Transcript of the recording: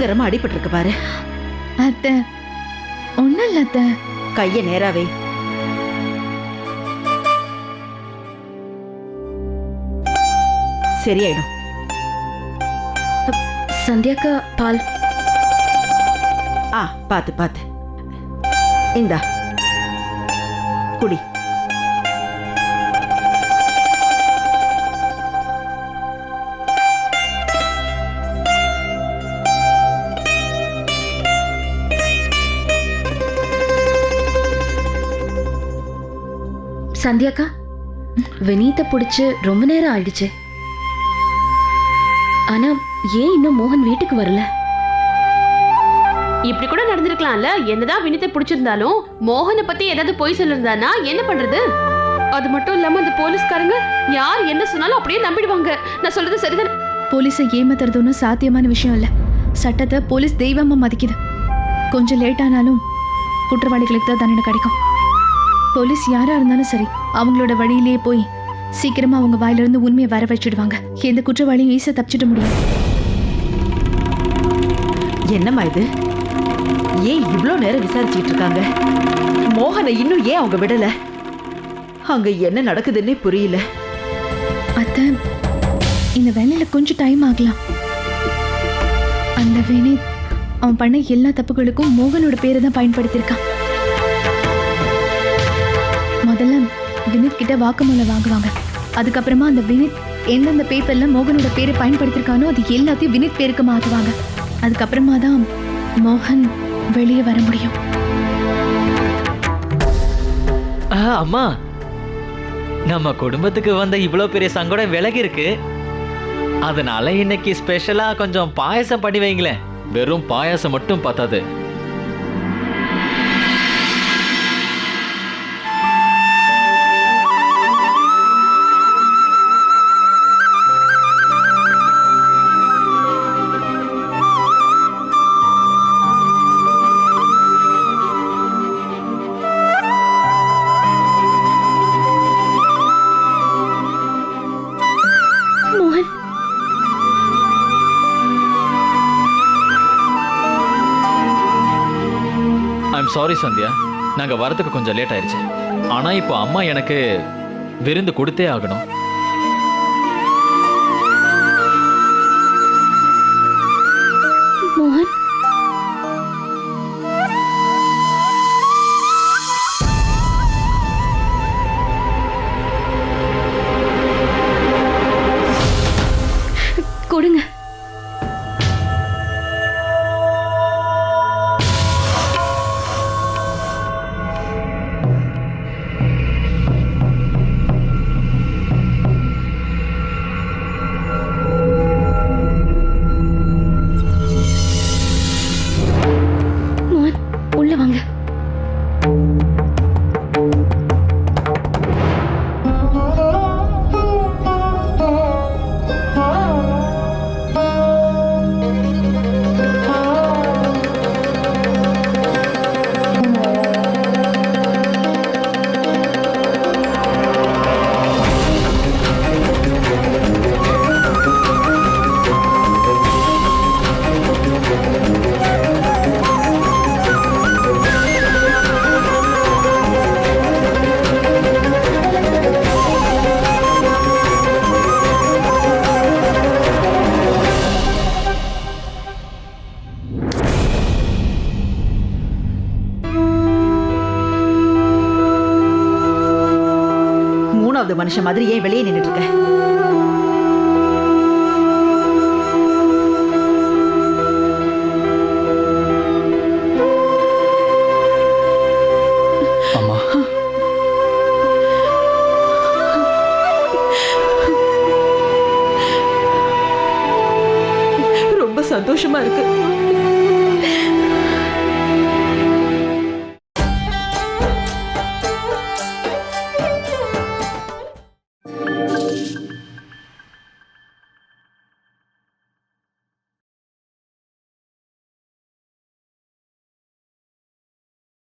பயங்கரமா அடிபட்டு இருக்கு பாரு. அத்தை ஒண்ணும் இல்ல அத்தை. கைய நேராவே. சரியாயிடும். சந்தியாக்கா பால். பாத்து பாத்து. இந்தா குடி. சந்தியாக்கா, வினீத்தை பிடிச்சு ரொம்ப நேரம் ஆயிடுச்சு. ஆனா ஏன் இன்னும் மோகன் வீட்டுக்கு வரல? இப்படி கூட நடந்திருக்கலாம்ல. என்னதான் வினித்தை பிடிச்சிருந்தாலும் மோகனை பத்தி ஏதாவது பொய் சொல்லிருந்தானா என்ன பண்றது? அது மட்டும் இல்லாம அந்த போலீஸ்காரங்க யார் என்ன சொன்னாலும் அப்படியே நம்பிடுவாங்க. நான் சொல்றது சரிதான். போலீஸை ஏமாத்துறது ஒன்றும் சாத்தியமான விஷயம் இல்ல. சட்டத்தை போலீஸ் தெய்வமா மதிக்குது. கொஞ்சம் லேட் ஆனாலும் குற்றவாளிகளுக்கு தான் தண்டனை கிடைக்கும். போலீஸ் யாரா இருந்தாலும் சரி, அவங்களோட வழியிலேயே போய் சீக்கிரமா அவங்க வாயிலிருந்து உண்மையை வர வச்சிடுவாங்க. எந்த குற்றவாளியும் ஈஸியா தப்பிச்சிட முடியும். என்னம்மா இது? ஏன் இவ்வளோ நேரம் விசாரிச்சுட்டு இருக்காங்க? மோகனை இன்னும் ஏன் அவங்க விடல? அங்க என்ன நடக்குதுன்னே புரியல. அத்தை, இந்த வேலையில கொஞ்சம் டைம் ஆகலாம். அந்த வினீத் அவன் பண்ண எல்லா தப்புகளுக்கும் மோகனோட பேரை தான் பயன்படுத்தியிருக்கான். முதல்ல வினீத் கிட்ட வாக்குமூலம் வாங்குவாங்க. அதுக்கப்புறமா அந்த வினீத் எந்தெந்த பேப்பர்ல மோகனோட பேரை பயன்படுத்தியிருக்கானோ அது எல்லாத்தையும் வினீத் பேருக்கு மாற்றுவாங்க. அதுக்கப்புறமா தான் மோகன் வெளியே வர முடியும். அம்மா, நம்ம குடும்பத்துக்கு வந்த இவ்வளோ பெரிய சங்கடம் விலகி இருக்கு. அதனால இன்னைக்கு ஸ்பெஷலா கொஞ்சம் பாயசம் பண்ணி வைங்களேன். வெறும் பாயசம் மட்டும் பத்தாது. சாரி சந்தியா, நாங்க வரதுக்கு கொஞ்சம் லேட் ஆயிடுச்சு. ஆனா இப்போ அம்மா எனக்கு விருந்து கொடுத்தே ஆகணும். மோகன், கொடுங்க. மனுஷன் மாதிரி ஏன் வெளியே நின்னுட்டு இருக்க? அம்மா, ரொம்ப சந்தோஷமா இருக்கு.